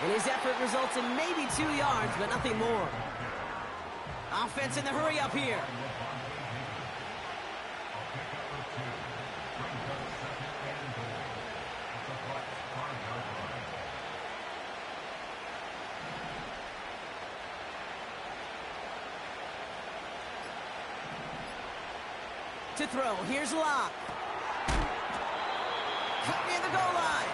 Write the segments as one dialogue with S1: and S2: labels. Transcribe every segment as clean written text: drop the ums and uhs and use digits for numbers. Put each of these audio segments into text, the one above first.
S1: And his effort results in maybe 2 yards, but nothing more. Offense in the hurry up here. To throw, here's Locke. Cut near the goal line.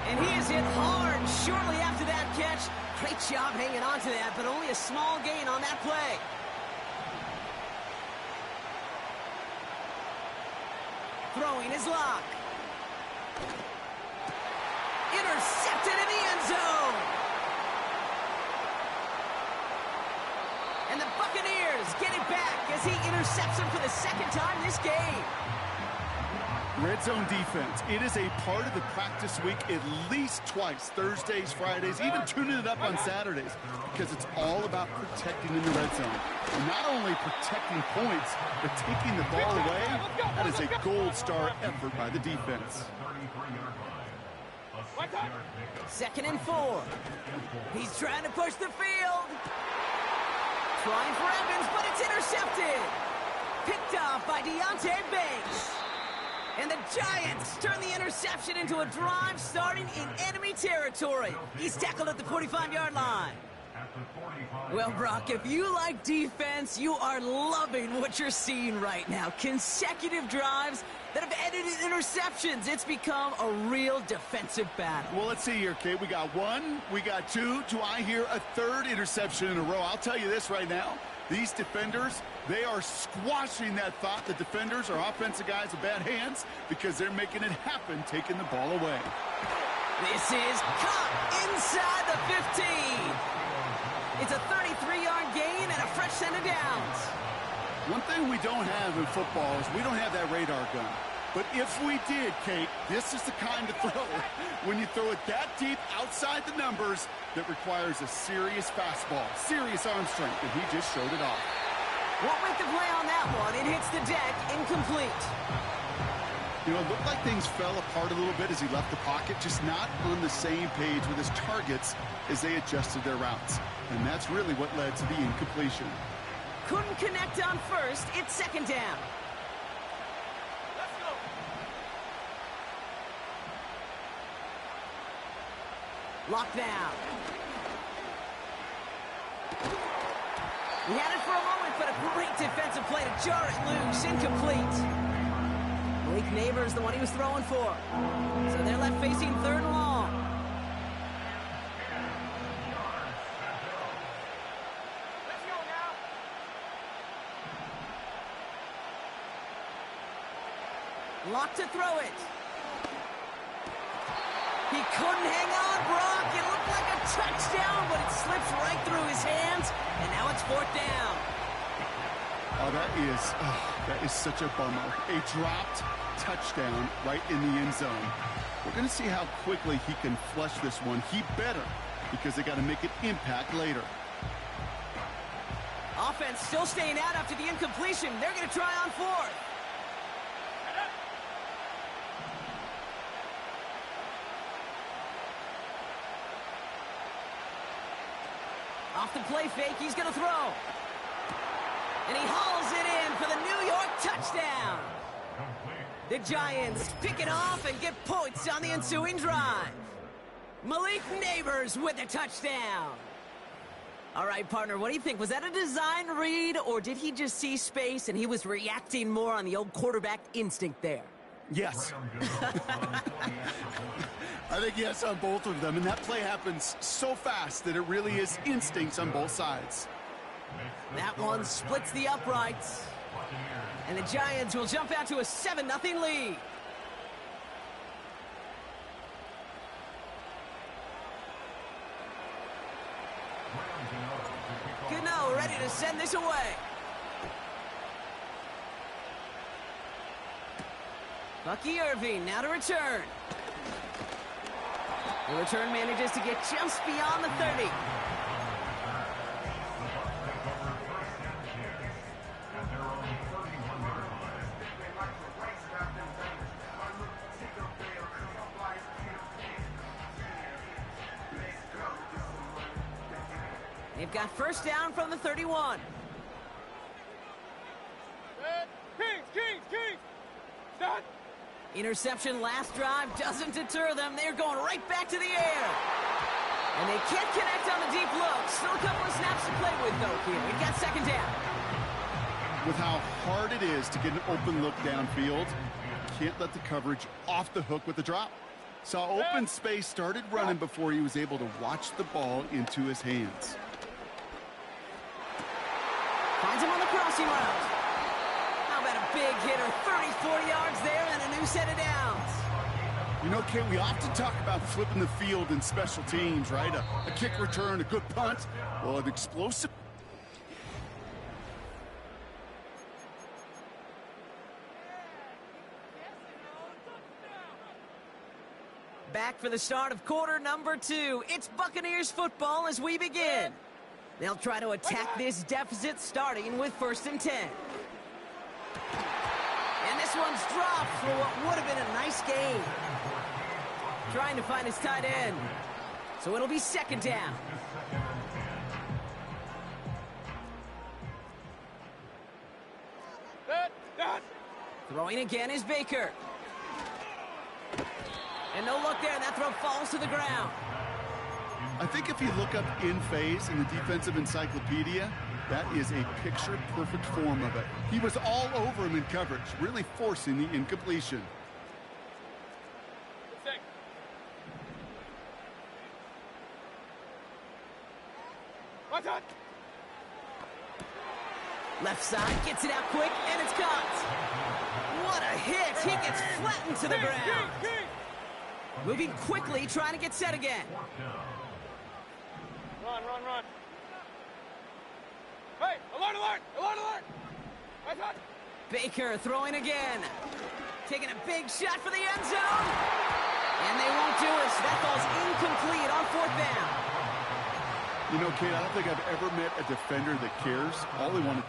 S1: And he is hit hard shortly after that catch. Great job hanging on to that, but only a small gain on that play. Throwing is Locke. Intercepted in the end zone. And the Buccaneers get it back as he intercepts him for the second time this game.
S2: Red zone defense, it is a part of the practice week at least twice, Thursdays, Fridays, even tuning it up on Saturdays, because it's all about protecting in the red zone. And not only protecting points, but taking the ball away. That is a gold star effort by the defense.
S1: 2nd and 4. He's trying to push the field. Trying for Evans, but it's intercepted. Picked off by Deontay Banks. And the Giants turn the interception into a drive starting in enemy territory. He's tackled at the 45-yard line. Well, Brock, if you like defense, you are loving what you're seeing right now. Consecutive drives that have ended in interceptions. It's become a real defensive battle.
S2: Well, let's see here, Kate. We got 1, we got 2. Do I hear a 3rd interception in a row? I'll tell you this right now. These defenders, they are squashing that thought. The defenders are offensive guys with bad hands because they're making it happen, taking the ball away.
S1: This is caught inside the 15. It's a 33-yard gain and a fresh set of downs.
S2: One thing we don't have in football is we don't have that radar gun. But if we did, Kate, this is the kind of throw, when you throw it that deep outside the numbers, that requires a serious fastball, serious arm strength, and he just showed it off.
S1: Won't make the play on that one. It hits the deck, incomplete.
S2: You know, it looked like things fell apart a little bit as he left the pocket, just not on the same page with his targets as they adjusted their routes. And that's really what led to the incompletion.
S1: Couldn't connect on first. It's 2nd down. Locked down. He had it for a moment, but a great defensive play to jar it loose. Incomplete. Malik Neighbors, the one he was throwing for. So they're left facing 3rd and long. Let's go now. Locked to throw it. He couldn't hang on, Brock. It looked like a touchdown, but it slips right through his hands, and now it's 4th down.
S2: Oh, that is such a bummer. A dropped touchdown right in the end zone. We're going to see how quickly he can flush this one. He better, because they got to make it impact later.
S1: Offense still staying out after the incompletion. They're going to try on 4th. Off the play fake, he's going to throw. And he hauls it in for the New York touchdown. The Giants pick it off and get points on the ensuing drive. Malik Neighbors with a touchdown. All right, partner, what do you think? Was that a design read, or did he just see space and he was reacting more on the old quarterback instinct there?
S2: Yes. I think yes on both of them, and that play happens so fast that it really is instincts on both sides.
S1: That one splits the uprights. And the Giants will jump out to a 7-0 lead. Gano ready to send this away. Bucky Irving now to return. The return manages to get just beyond the 30. They've got first down from the 31.
S3: Kings! Stop!
S1: Interception last drive doesn't deter them. They're going right back to the air. And they can't connect on the deep look. Still a couple of snaps to play with, though, here. We've got second down.
S2: With how hard it is to get an open look downfield, can't let the coverage off the hook with the drop. Saw open space, started running before he was able to watch the ball into his hands.
S1: Finds him on the crossing route. How about a big hitter, 30, 40 yards there, and a new set of downs.
S2: You know, Kate, we often talk about flipping the field in special teams, right? A kick return, a good punt, well, an explosive.
S1: Back for the start of quarter number 2. It's Buccaneers football as we begin. They'll try to attack this deficit starting with 1st and 10. And this one's dropped for what would have been a nice game. Trying to find his tight end. So it'll be second down. Throwing again is Baker. And no luck there. That throw falls to the ground.
S2: I think if you look up in phase in the defensive encyclopedia, that is a picture-perfect form of it. He was all over him in coverage, really forcing the incompletion. Left side, gets it out quick, and it's caught. What a hit! He gets flattened to the ground. Moving quickly, trying to get set again.
S3: Run. Hey, alert!
S1: Baker throwing again. Taking a big shot for the end zone. And they won't do it. That ball's incomplete on 4th down.
S2: You know, Kate, I don't think I've ever met a defender that cares. All they want to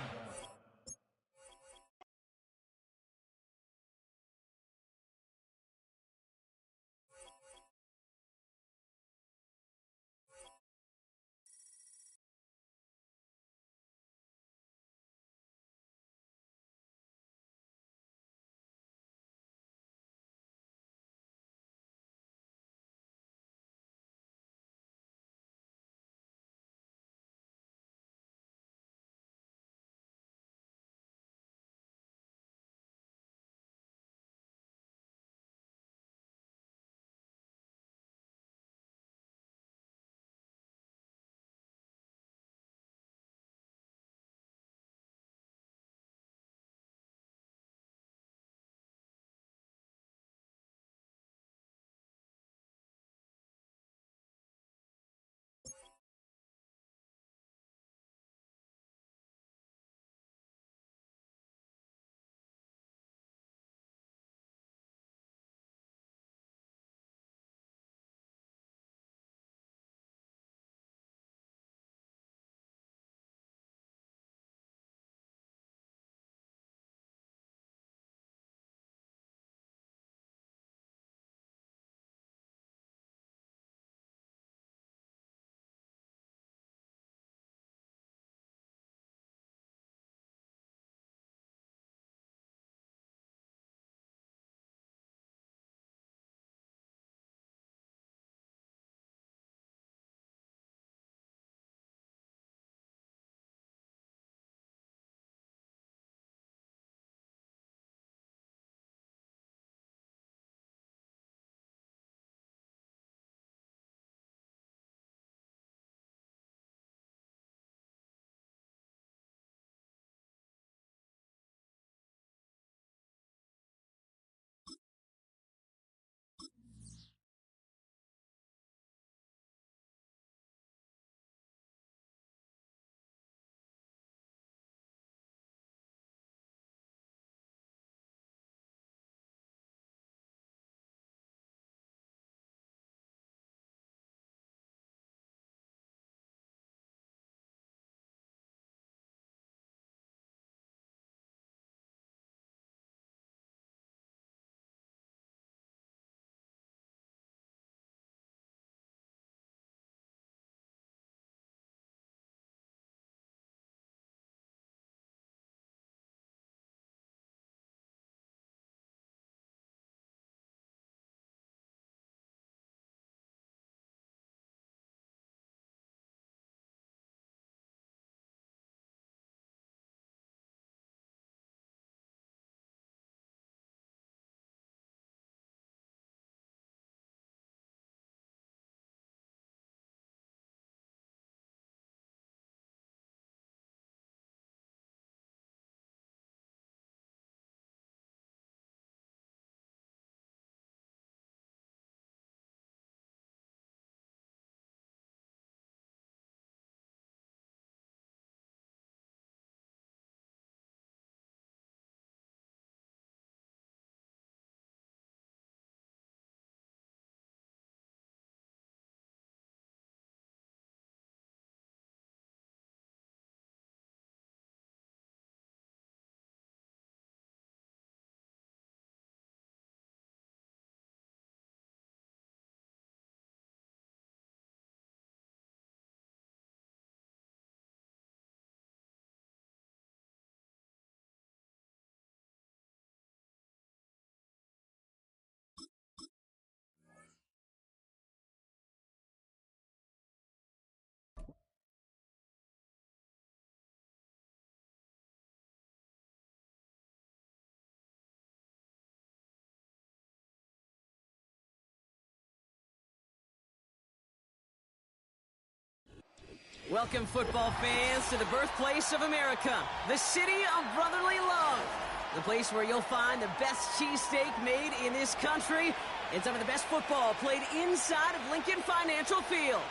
S1: Welcome, football fans, to the birthplace of America, the city of brotherly love. The place where you'll find the best cheesesteak made in this country and some of the best football played inside of Lincoln Financial Field.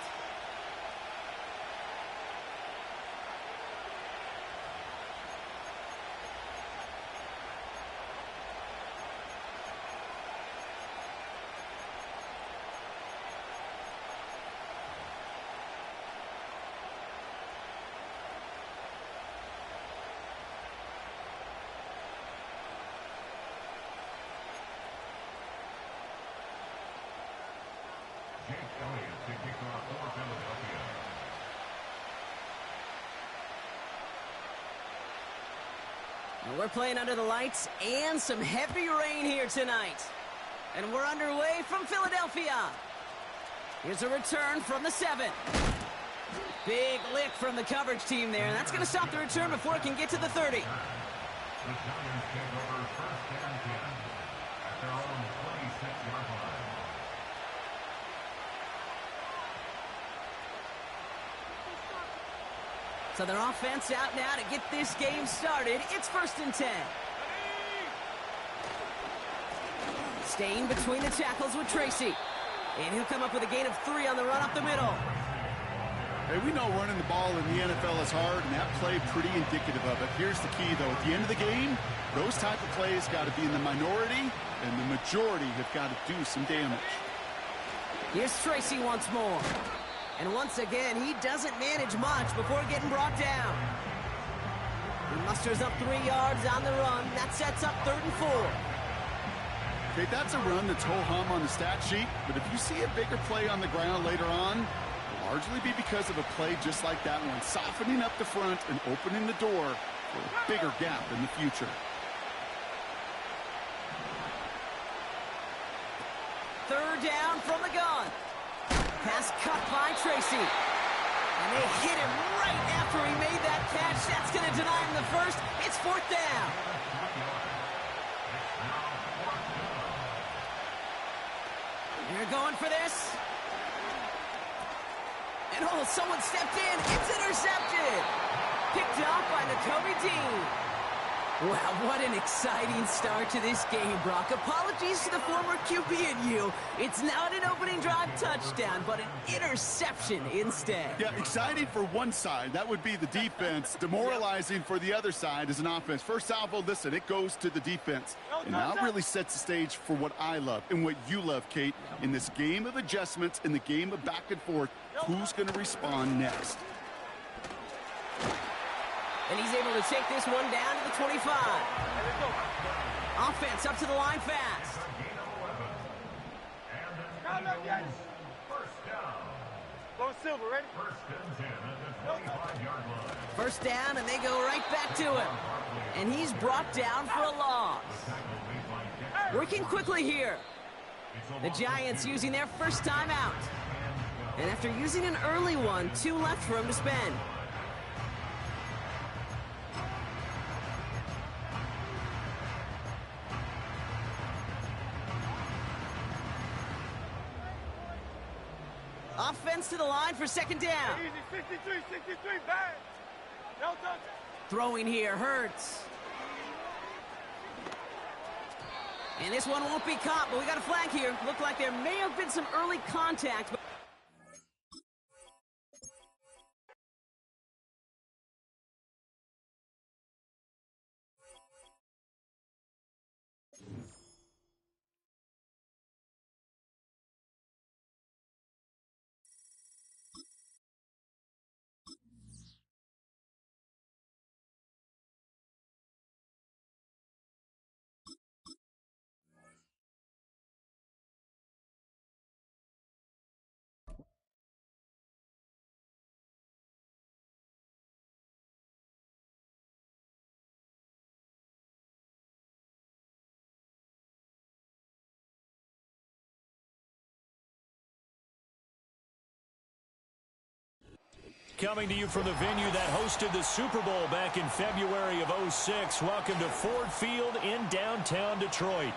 S1: We're playing under the lights and some heavy rain here tonight. And we're underway from Philadelphia. Here's a return from the 7. Big lick from the coverage team there. That's going to stop the return before it can get to the 30.
S4: The Giants take over first and 10 at their own 26-yard line.
S1: So their offense out now to get this game started. It's first and 10. Staying between the tackles with Tracy. And he'll come up with a gain of 3 on the run up the middle.
S2: Hey, we know running the ball in the NFL is hard, and that play pretty indicative of it. Here's the key, though. At the end of the game, those type of plays got to be in the minority, and the majority have got to do some damage.
S1: Here's Tracy once more. And once again, he doesn't manage much before getting brought down. He musters up 3 yards on the run. That sets up 3rd and 4.
S2: Okay, that's a run that's ho-hum on the stat sheet, but if you see a bigger play on the ground later on, it'll largely be because of a play just like that one, softening up the front and opening the door for a bigger gap in the future.
S1: 3rd down from the gun. Pass cut by Tracy. And they hit him right after he made that catch. That's going to deny him the first. It's 4th down. They're going for this. And oh, someone stepped in. It's intercepted. Picked up by Nakobe Dean. Wow, what an exciting start to this game, Brock. Apologies to the former QB and you. It's not an opening drive touchdown, but an interception instead.
S2: Yeah, exciting for one side. That would be the defense. Demoralizing for the other side as an offense. First salvo, listen, it goes to the defense. And that really sets the stage for what I love and what you love, Kate. In this game of adjustments, in the game of back and forth, who's going to respond next?
S1: And he's able to take this one down to the 25. Offense up to the line fast.
S3: Go Silver, ready?
S1: First down, and they go right back to him. And he's brought down for a loss. Working quickly here. The Giants using their first time out. And after using an early one, 2 left for him to spend. Offense to the line for 2nd down.
S3: Easy, 63, bang. No touch.
S1: Throwing here hurts. And this one won't be caught, but we got a flag here. Looked like there may have been some early contact. But
S5: Coming to you from the venue that hosted the Super Bowl back in February of '06. Welcome to Ford Field in downtown Detroit.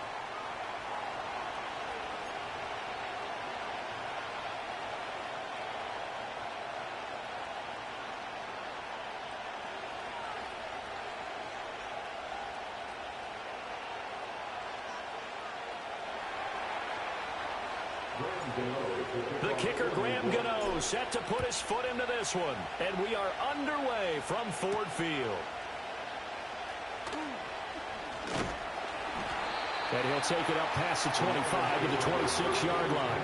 S5: The kicker, Graham Gano, set to put his foot into this one. And we are underway from Ford Field. And he'll take it up past the 25 to the 26-yard line.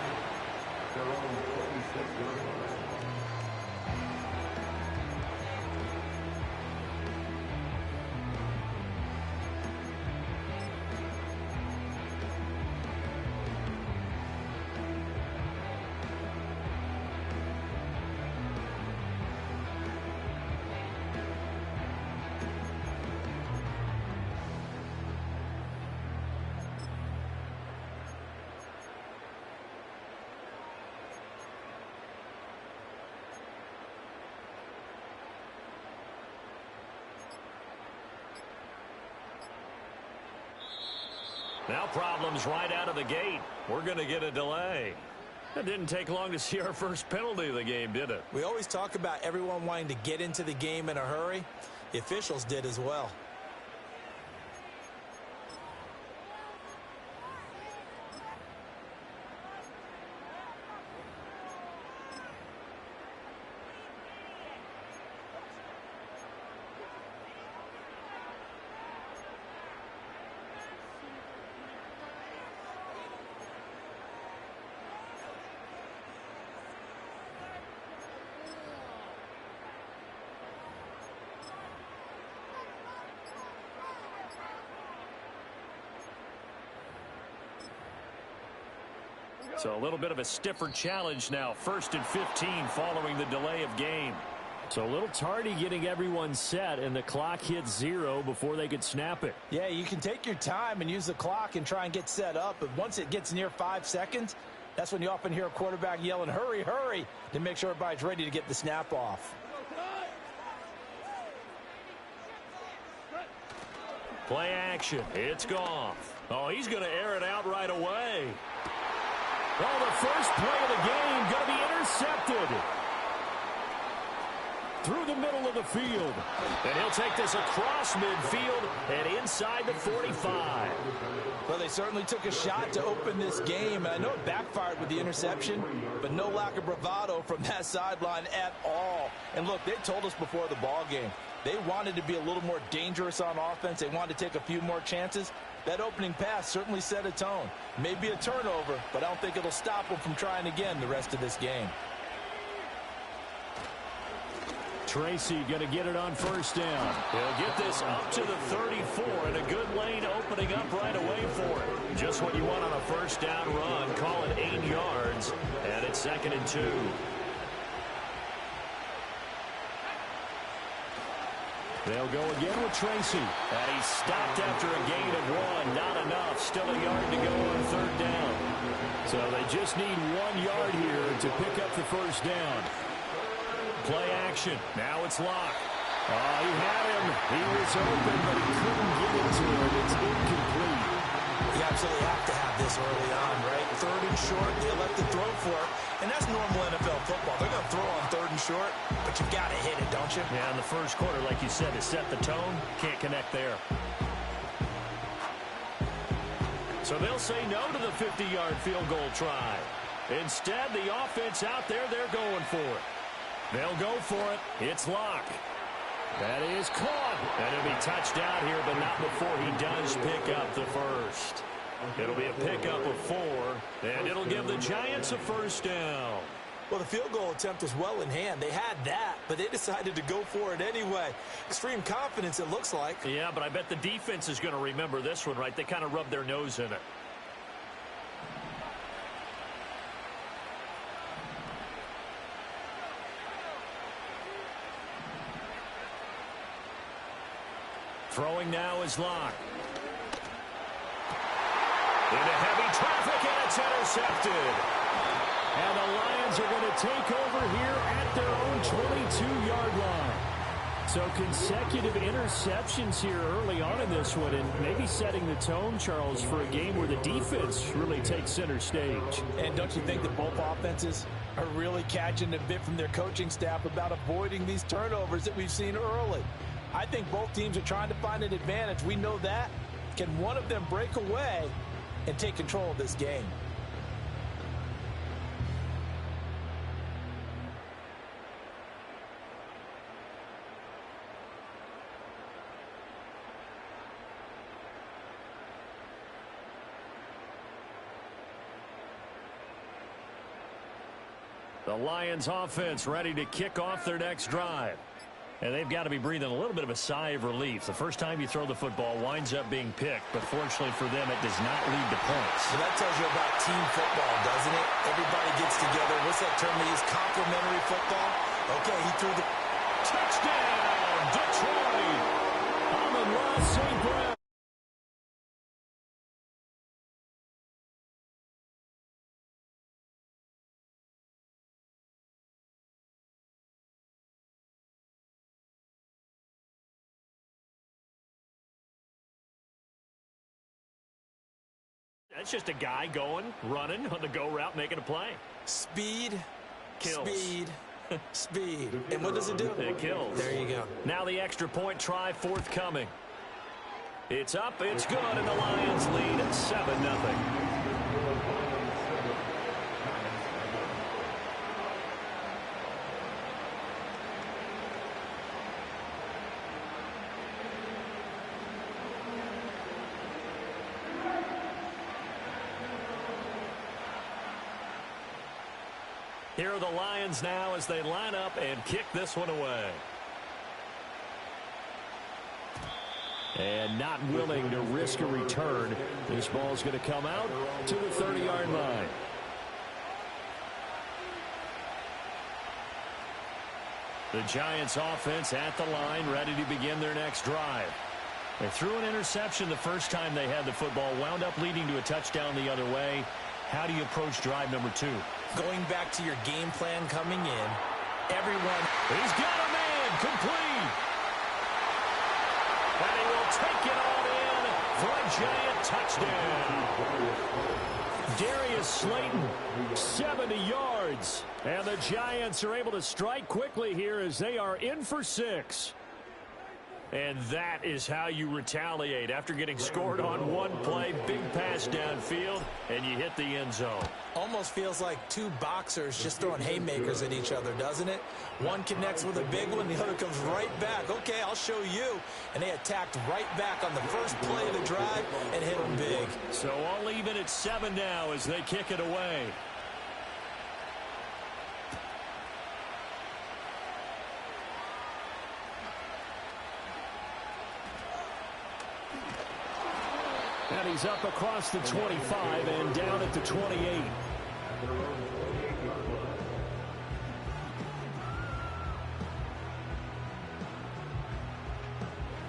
S5: Now problems right out of the gate. We're going to get a delay. It didn't take long to see our first penalty of the game, did it?
S6: We always talk about everyone wanting to get into the game in a hurry. The officials did as well.
S5: So a little bit of a stiffer challenge now. 1st and 15 following the delay of game. So a little tardy getting everyone set, and the clock hits 0 before they could snap it.
S6: Yeah, you can take your time and use the clock and try and get set up, but once it gets near 5 seconds, that's when you often hear a quarterback yelling, hurry, hurry, to make sure everybody's ready to get the snap off.
S5: Play action. It's Goff. Oh, he's going to air it out right away. Oh, the first play of the game going to be intercepted through the middle of the field. And he'll take this across midfield and inside the 45.
S6: Well, they certainly took a shot to open this game, and I know it backfired with the interception, but no lack of bravado from that sideline at all. And look, they told us before the ball game, they wanted to be a little more dangerous on offense. They wanted to take a few more chances. That opening pass certainly set a tone. Maybe a turnover, but I don't think it'll stop them from trying again the rest of this game.
S5: Tracy going to get it on first down. He'll get this up to the 34, and a good lane opening up right away for it. Just what you want on a first down run. Call it 8 yards, and it's 2nd and 2. They'll go again with Tracy. And he's stopped after a gain of 1. Not enough. Still a yard to go on 3rd down. So they just need 1 yard here to pick up the first down. Play action. Now it's Locke. Oh, he had him. He was open, but he couldn't get it to him. It's incomplete.
S6: You absolutely have to have this early on, right? 3rd and short, they elect to throw for it. And that's normal NFL football. They're going to throw on 3rd and short, but you got to hit it, don't you?
S5: Yeah, in the first quarter, like you said, to set the tone, can't connect there. So they'll say no to the 50-yard field goal try. Instead, the offense out there, they're going for it. They'll go for it. It's Locke. That is caught. And it'll be touched out here, but not before he does pick up the first. It'll be a pickup of 4, and it'll give the Giants a first down.
S6: Well, the field goal attempt was well in hand. They had that, but they decided to go for it anyway. Extreme confidence, it looks like.
S5: Yeah, but I bet the defense is going to remember this one, right? They kind of rubbed their nose in it. Throwing now is Locke. Into heavy traffic, and it's intercepted. And the Lions are going to take over here at their own 22-yard line. So consecutive interceptions here early on in this one, and maybe setting the tone, Charles, for a game where the defense really takes center stage.
S6: And don't you think that both offenses are really catching a bit from their coaching staff about avoiding these turnovers that we've seen early? I think both teams are trying to find an advantage. We know that. Can one of them break away and take control of this game?
S5: The Lions offense ready to kick off their next drive. And they've got to be breathing a little bit of a sigh of relief. The first time you throw the football winds up being picked, but fortunately for them, it does not lead to points.
S6: So that tells you about team football, doesn't it? Everybody gets together. What's that term they use? Complementary football? Okay, he threw the...
S5: Touchdown, Detroit! Amon-Ra St. Brown. That's just a guy going, running on the go route, making a play.
S6: Speed,
S5: Kills.
S6: speed, speed. And what does it do?
S5: It kills.
S6: There you go.
S5: Now the extra point try forthcoming. It's up, it's good, and the Lions lead at 7-0. Here are the Lions now as they line up and kick this one away. And not willing to risk a return. This ball's going to come out to the 30-yard line. The Giants offense at the line, ready to begin their next drive. They threw an interception the first time they had the football, wound up leading to a touchdown the other way. How do you approach drive number 2?
S6: Going back to your game plan coming in, everyone...
S5: He's got a man, complete. And he will take it on in for a Giant touchdown. Darius Slayton, 70 yards. And the Giants are able to strike quickly here as they are in for 6. And that is how you retaliate after getting scored on one play. Big pass downfield, and you hit the end zone.
S6: Almost feels like two boxers just throwing haymakers at each other, doesn't it? One connects with a big one, the other comes right back. Okay, I'll show you. And they attacked right back on the first play of the drive and hit them big.
S5: So all even at 7 now as they kick it away. And he's up across the 25 and down at the 28.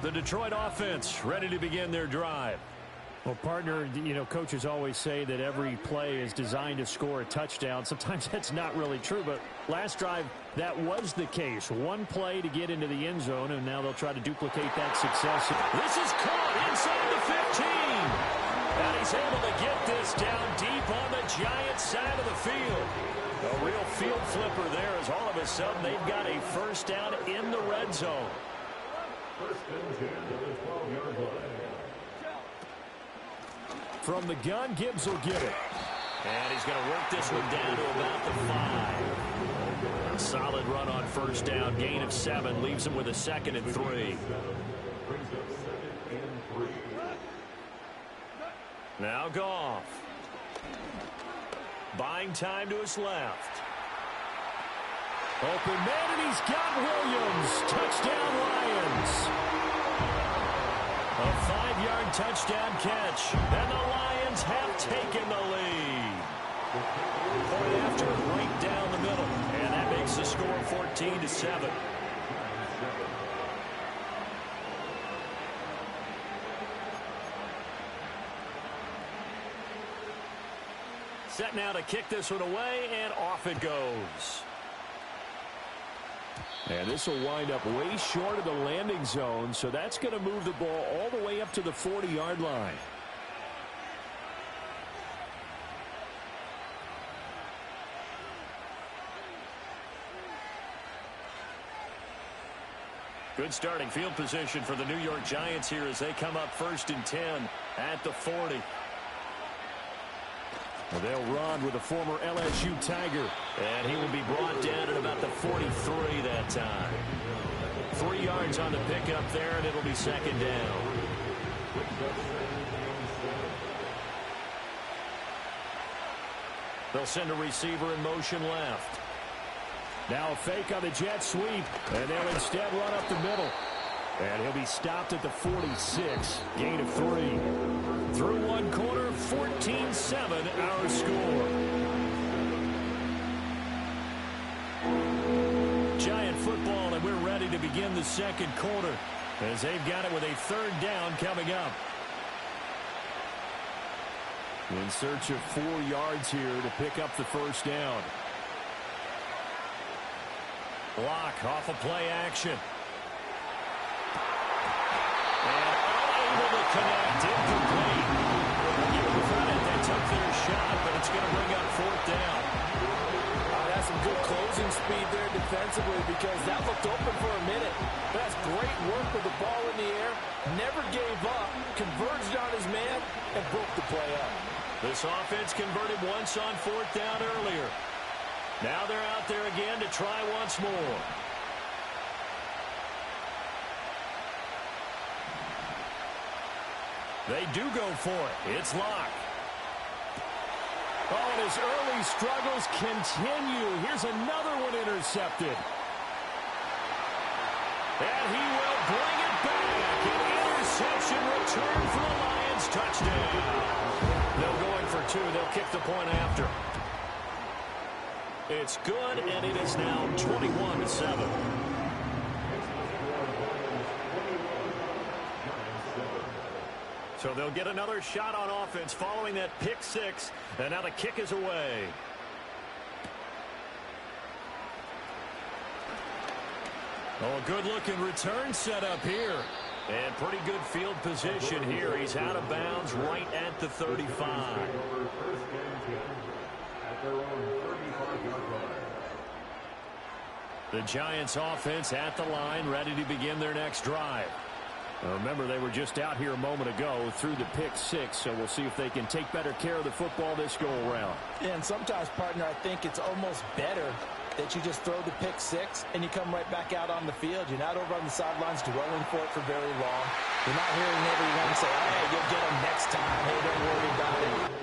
S5: The Detroit offense ready to begin their drive. Well, partner, you know, coaches always say that every play is designed to score a touchdown. Sometimes that's not really true, but last drive, that was the case. One play to get into the end zone, and now they'll try to duplicate that success. This is caught inside the 15. And he's able to get this down deep on the Giants side of the field. A real field flipper there as all of a sudden they've got a first down in the red zone. From the gun, Gibbs will get it. And he's going to work this one down to about the 5. A solid run on first down. Gain of 7 leaves him with a 2nd and 3. Now Goff. Buying time to his left. Open man, and he's got Williams. Touchdown, Lions. A 5-yard touchdown catch. And the Lions have taken the lead. Point after, right down the middle. And that makes the score 14-7. Set now to kick this one away, and off it goes. And this will wind up way short of the landing zone, so that's going to move the ball all the way up to the 40-yard line. Good starting field position for the New York Giants here as they come up 1st and 10 at the 40. Well, they'll run with a former LSU Tiger, and he will be brought down at about the 43 that time. 3 yards on the pickup there, and it'll be 2nd down. They'll send a receiver in motion left. Now a fake on the jet sweep, and they'll instead run up the middle. And he'll be stopped at the 46, gain of 3. Through one quarter, 14-7 our score. Giant football, and we're ready to begin the second quarter as they've got it with a third down coming up. In search of 4 yards here to pick up the first down. Block off of play action. And unable to connect. Incomplete. Give them credit. They took their shot, but it's going to bring up fourth down.
S6: That's some good closing speed there defensively because that looked open for a minute. But that's great work with the ball in the air. Never gave up. Converged on his man and broke the play up.
S5: This offense converted once on fourth down earlier. Now they're out there again to try once more. They do go for it. It's Locke. Oh, and his early struggles continue. Here's another one intercepted. And he will bring it back. An interception return for the Lions. Touchdown. They're going for 2. They'll kick the point after. It's good, and it is now 21-7. So they'll get another shot on offense following that pick 6, and now the kick is away. Oh, a good-looking return set up here. And pretty good field position here. He's out of bounds right at the 35. The Giants offense at the line, ready to begin their next drive. Now remember, they were just out here a moment ago through the pick 6, so we'll see if they can take better care of the football this go-around.
S6: Yeah, and sometimes, partner, I think it's almost better that you just throw the pick 6 and you come right back out on the field. You're not over on the sidelines dwelling for it for very long. You're not hearing everyone say, hey, you'll get them next time. Hey, don't worry about it.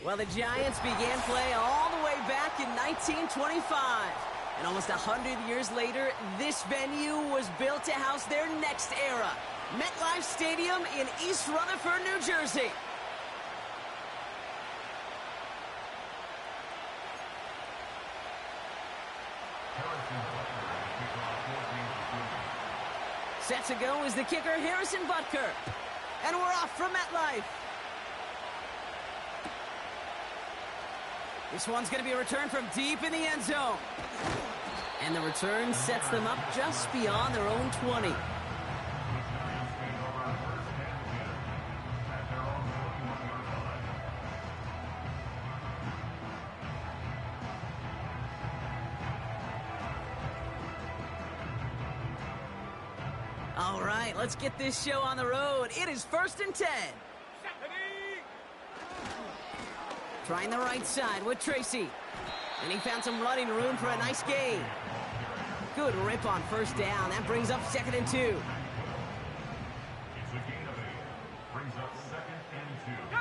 S1: Well, the Giants began play all the way back in 1925. And almost 100 years later, this venue was built to house their next era. MetLife Stadium in East Rutherford, New Jersey. Set to go is the kicker, Harrison Butker. And we're off from MetLife. This one's going to be a return from deep in the end zone. And the return sets them up just beyond their own 20. All right, let's get this show on the road. It is 1st and 10. Trying the right side with Tracy. And he found some running room for a nice gain. Good rip on first down. That brings up 2nd and 2.
S4: It's a gain of 8. Brings up 2nd and 2.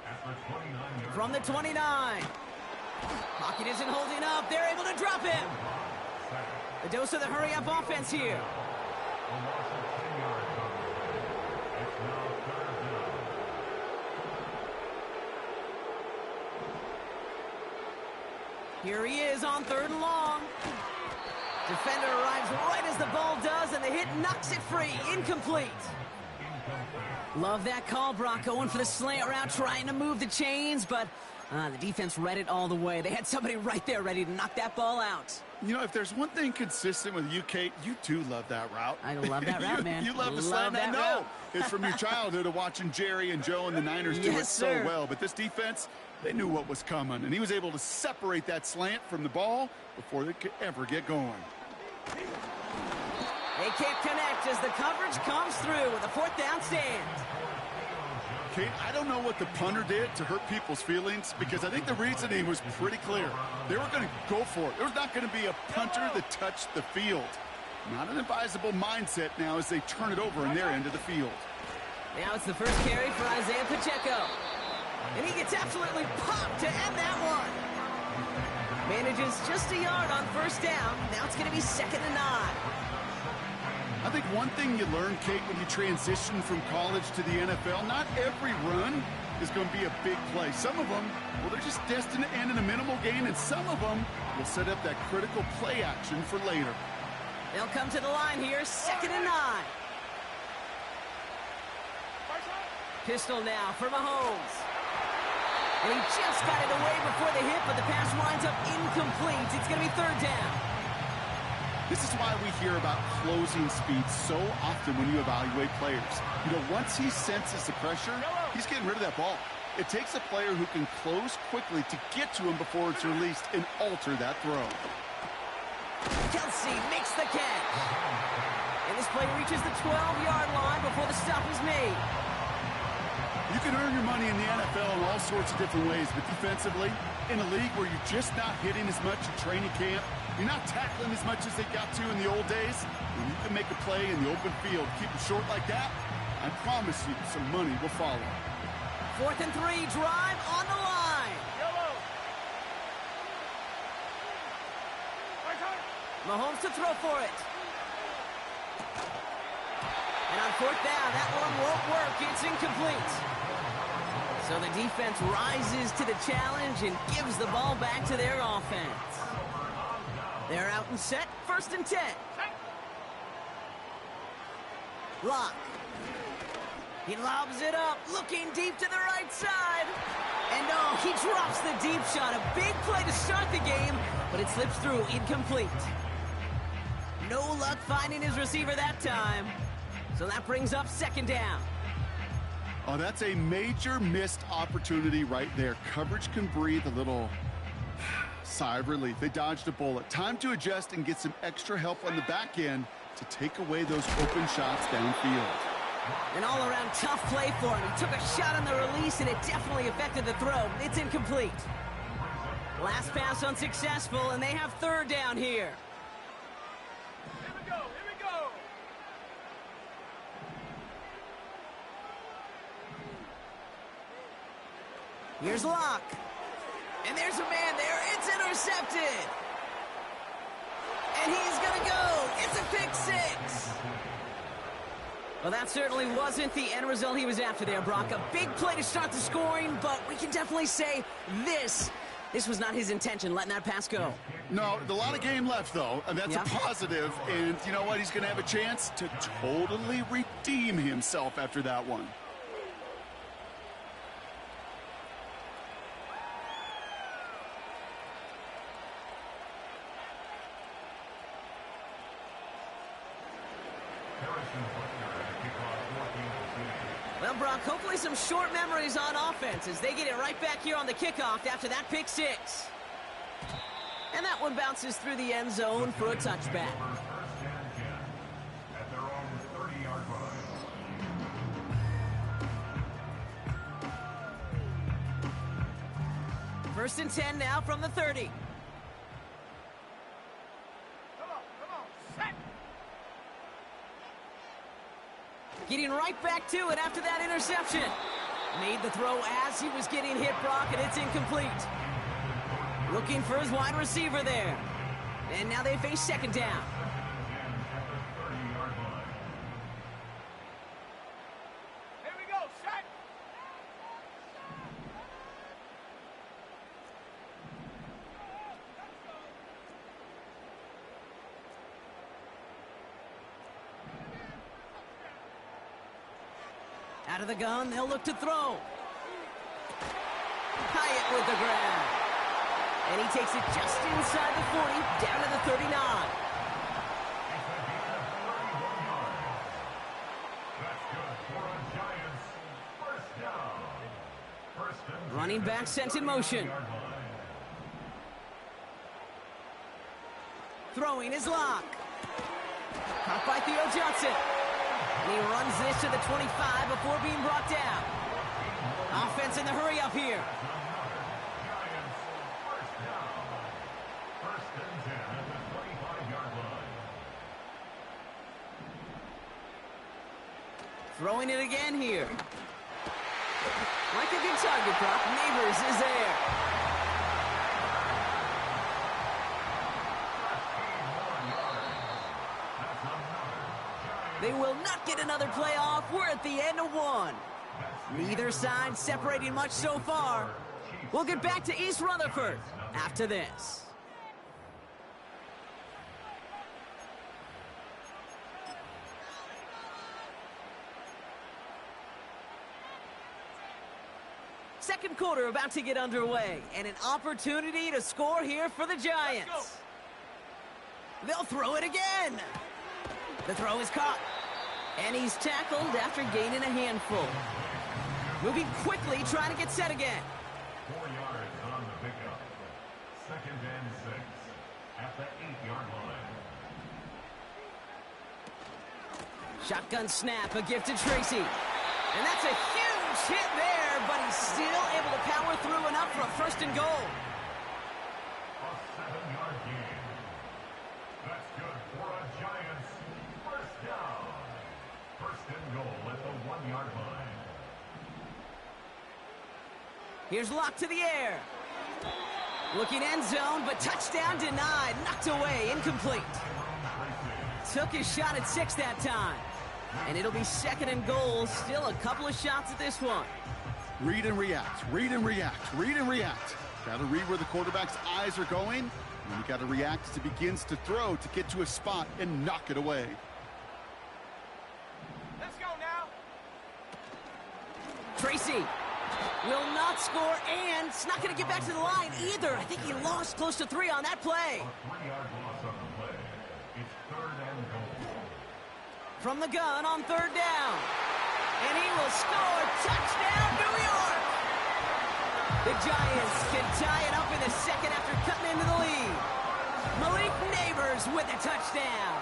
S4: At the 29.
S1: From the 29. Pocket isn't holding up. They're able to drop him. The dose of the hurry-up offense here.
S4: A loss of 10 yards on the play. It's now 3rd down.
S1: Here he is on 3rd and long. Defender arrives right as the ball does, and the hit knocks it free. Incomplete. Love that call, Brock. Going for the slant route, trying to move the chains, but the defense read it all the way. They had somebody right there ready to knock that ball out.
S2: You know, if there's one thing consistent with you, Kate, you do love that route.
S1: I love that route, man.
S2: You love the slant. I know. It's from your childhood of watching Jerry and Joe and the Niners do it so well. But this defense, they knew what was coming, and he was able to separate that slant from the ball before they could ever get going.
S1: They can't connect as the coverage comes through with a 4th down stand.
S2: Kate, I don't know what the punter did to hurt people's feelings, because I think the reasoning was pretty clear. They were going to go for it. There was not going to be a punter that touched the field. Not an advisable mindset now as they turn it over in their end of the field.
S1: Now it's the first carry for Isaiah Pacheco. And he gets absolutely popped to end that one. Manages just a yard on 1st down. Now it's going to be 2nd and 9.
S2: I think one thing you learn, Kate, when you transition from college to the NFL, not every run is going to be a big play. Some of them, well, they're just destined to end in a minimal gain, and some of them will set up that critical play action for later.
S1: They'll come to the line here, 2nd and 9. Pistol now for Mahomes. And he just got it away before the hit, but the pass winds up incomplete. It's going to be 3rd down.
S2: This is why we hear about closing speed so often when you evaluate players. You know, once he senses the pressure, he's getting rid of that ball. It takes a player who can close quickly to get to him before it's released and alter that throw.
S1: Kelsey makes the catch. And this play reaches the 12-yard line before the stop is made.
S2: You can earn your money in the NFL in all sorts of different ways, but defensively, in a league where you're just not hitting as much at training camp, you're not tackling as much as they got to in the old days, when you can make a play in the open field, keep it short like that, I promise you some money will follow.
S1: 4th and 3, drive on the line. Mahomes to throw for it. And on 4th down, that one won't work. It's incomplete. So the defense rises to the challenge and gives the ball back to their offense. They're out and set, 1st and 10. Lock. He lobs it up, looking deep to the right side. And oh, he drops the deep shot. A big play to start the game, but it slips through, incomplete. No luck finding his receiver that time. So that brings up 2nd down.
S2: Oh, that's a major missed opportunity right there. Coverage can breathe a little sigh of relief. They dodged a bullet. Time to adjust and get some extra help on the back end to take away those open shots downfield.
S1: An all-around tough play for him. He took a shot on the release, and it definitely affected the throw. It's incomplete. Last pass unsuccessful, and they have 3rd down here.
S3: Here we go.
S1: Here's Locke. And there's a man there. It's intercepted. And he's going to go. It's a pick 6. Well, that certainly wasn't the end result he was after there, Brock. A big play to start the scoring, but we can definitely say this was not his intention, letting that pass go.
S2: No, a lot of game left, though, and that's a positive. And you know what? He's going to have a chance to totally redeem himself after that one.
S1: Well, Brock, hopefully some short memories on offense as they get it right back here on the kickoff after that pick 6. And that one bounces through the end zone for a touchback. First and 10 now from the 30.
S3: Come on, set.
S1: Getting right back to it after that interception. Made the throw as he was getting hit, Brock, and it's incomplete. Looking for his wide receiver there. And now they face 2nd down.
S3: Here we go, set.
S1: Out of the gun, they'll look to throw. Hyatt with the grab. And he takes it just inside the 40, down to the 39. Running back sent in motion. Throwing his lock. Caught by Htown Johnson. And he runs this to the 25 before being brought down. Offense in the hurry up here. Throwing it again here. Like a good target prop, Neighbors is there. They will not get another play off. We're at the end of one. Neither side separating much so far. We'll get back to East Rutherford after this. Second quarter about to get underway, and an opportunity to score here for the Giants. They'll throw it again. The throw is caught, and he's tackled after gaining a handful. Moving quickly, trying to get set again.
S4: 4 yards on the pickup. 2nd and 6 at the 8-yard line.
S1: Shotgun snap, a gift to Tracy. And that's a huge hit there, but he's still able to power through enough for a 1st and goal.
S4: A 7-yard gain. That's good for a Giants 1st down. 1st and goal at the 1-yard line.
S1: Here's Locke to the air. Looking end zone, but touchdown denied. Knocked away, incomplete. Took his shot at 6 that time. And it'll be 2nd and goal. Still a couple of shots at this one.
S2: Read and react, read and react, read and react. Got to read where the quarterback's eyes are going. And you got to react as he begins to throw to get to a spot and knock it away.
S3: Let's go now.
S1: Tracy will not score, and it's not going to get back to the line either. I think he lost close to 3 on that play.
S4: A 3-yard loss on the play. It's 3rd and goal.
S1: From the gun on 3rd down. And he will score. Touchdown, New York! The Giants can tie it up in the 2nd after cutting into the lead. Malik Neighbors with a touchdown.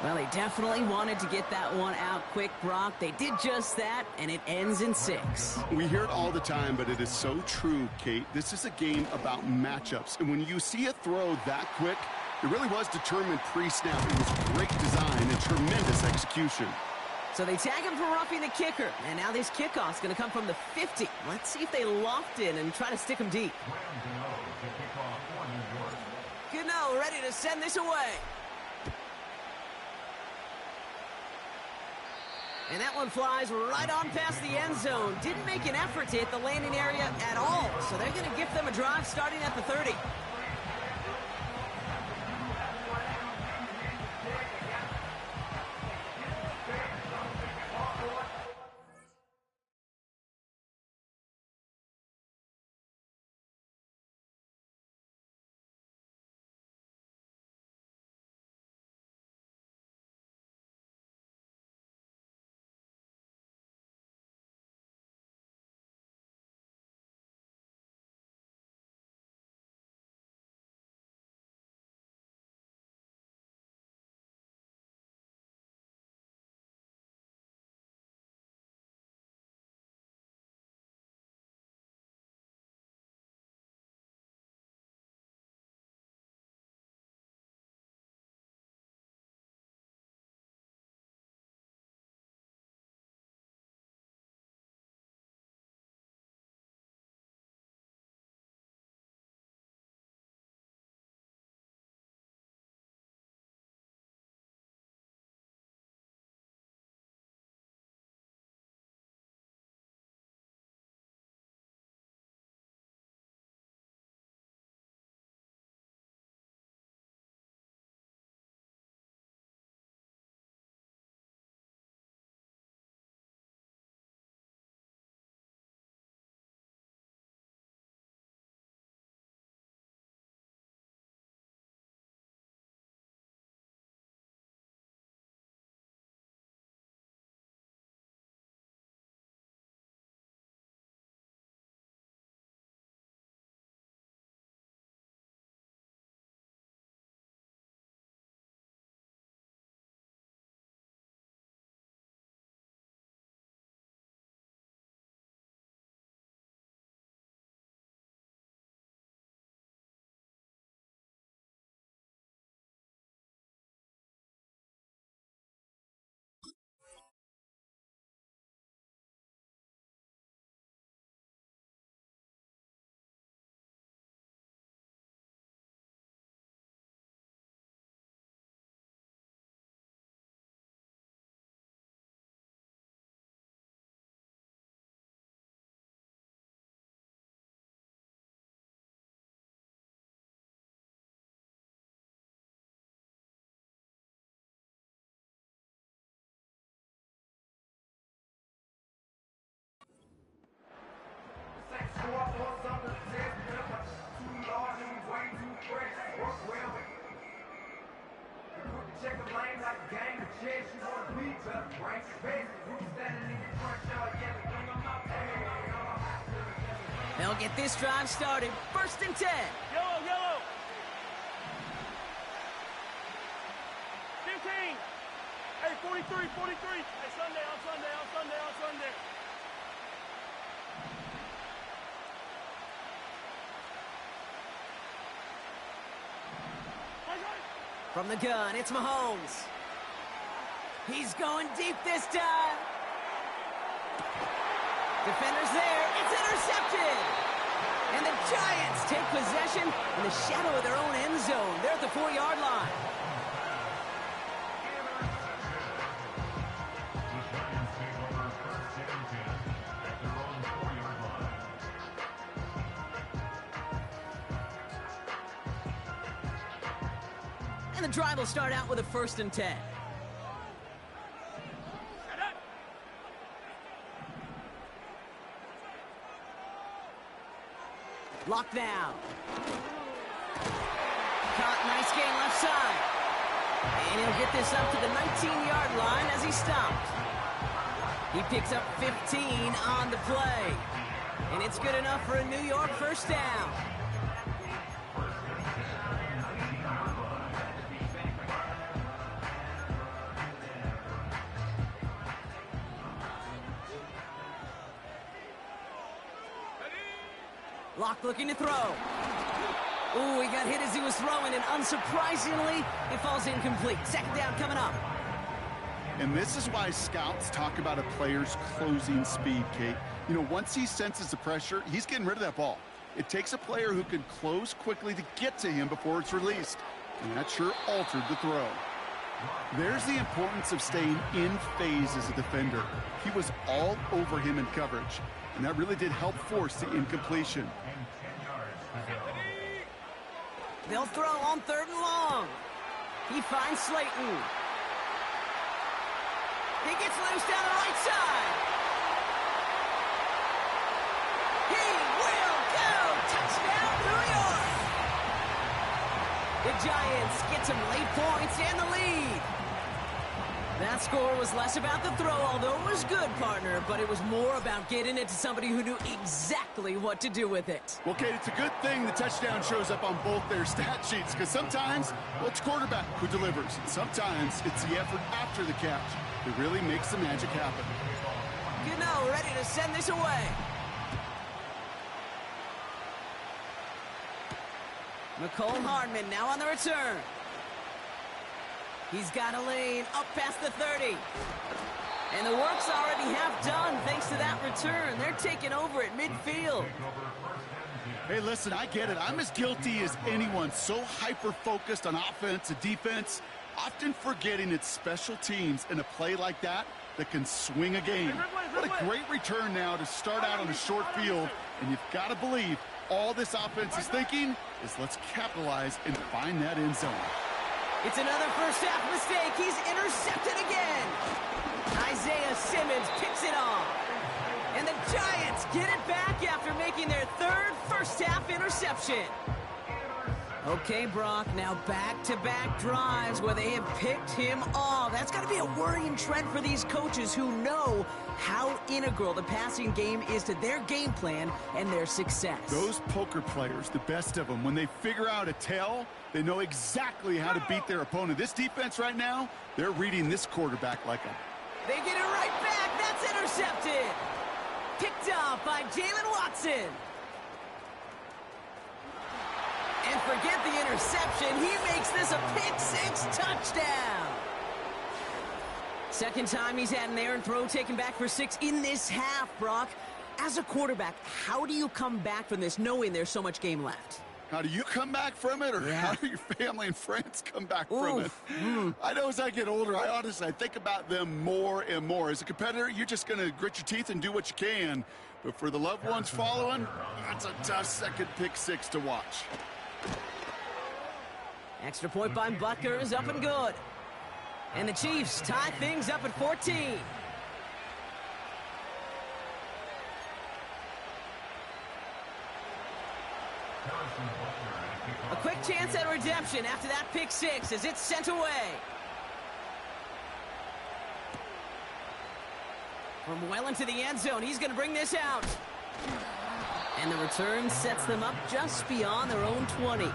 S1: Well, they definitely wanted to get that one out quick, Brock. They did just that, and it ends in 6.
S2: We hear it all the time, but it is so true, Kate. This is a game about matchups. And when you see a throw that quick, it really was determined pre-snap. It was great design and tremendous execution.
S1: So they tag him for roughing the kicker. And now this kickoff's going to come from the 50. Let's see if they loft in and try to stick him deep. Gano ready to send this away. And that one flies right on past the end zone. Didn't make an effort to hit the landing area at all. So they're going to give them a drive starting at the 30. They'll get this drive started. 1st and 10.
S3: Yellow, yellow. 15. Hey, 43, 43. Hey, Sunday, on Sunday, on Sunday, on Sunday.
S1: From the gun, it's Mahomes. He's going deep this time. Defenders there. It's intercepted. And the Giants take possession in the shadow of their own end zone. They're at the 4-yard line. And the drive will start out with a 1st and 10. Locked down. Caught, nice gain left side. And he'll get this up to the 19-yard line as he stopped. He picks up 15 on the play. And it's good enough for a New York 1st down. Locke looking to throw. Ooh, he got hit as he was throwing, and unsurprisingly, it falls incomplete. 2nd down coming up.
S2: And this is why scouts talk about a player's closing speed, Kate. You know, once he senses the pressure, he's getting rid of that ball. It takes a player who can close quickly to get to him before it's released. And that sure altered the throw. There's the importance of staying in phase as a defender. He was all over him in coverage, and that really did help force the incompletion.
S1: They'll throw on 3rd and long. He finds Slayton. He gets loose down the right side. He will go. Touchdown, New York. The Giants get some late points and the lead. That score was less about the throw, although it was good, partner, but it was more about getting it to somebody who knew exactly what to do with it.
S2: Well, Kate, it's a good thing the touchdown shows up on both their stat sheets, because sometimes, well, it's quarterback who delivers, and sometimes it's the effort after the catch that really makes the magic happen.
S1: You know, ready to send this away. McCole Hardman now on the return. He's got a lane up past the 30. And the work's already half done thanks to that return. They're taking over at midfield.
S2: Hey, listen, I get it. I'm as guilty as anyone. So hyper-focused on offense and defense, often forgetting it's special teams in a play like that that can swing a game. What a great return now to start out on a short field. And you've got to believe all this offense is thinking is let's capitalize and find that end zone.
S1: It's another first half mistake. He's intercepted again. Isaiah Simmons picks it off. And the Giants get it back after making their 3rd first half interception. Okay, Brock, now back-to-back drives where they have picked him off. That's got to be a worrying trend for these coaches who know how integral the passing game is to their game plan and their success.
S2: Those poker players, the best of them, when they figure out a tell, they know exactly how to beat their opponent. This defense right now, they're reading this quarterback like a...
S1: They get it right back. That's intercepted. Picked off by Jalen Watson. And forget the interception. He makes this a pick-6 touchdown. 2nd time he's had an errant throw taken back for 6 in this half, Brock. As a quarterback, how do you come back from this knowing there's so much game left?
S2: How do you come back from it, or how do your family and friends come back from it? I know as I get older, I think about them more and more. As a competitor, you're just going to grit your teeth and do what you can. But for the loved ones following, that's a tough 2nd pick-6 to watch.
S1: Extra point by Butker is up and good. And the Chiefs tie things up at 14. A quick chance at redemption after that pick-6 as it's sent away. From well into the end zone, he's going to bring this out. And the return sets them up just beyond their own 20.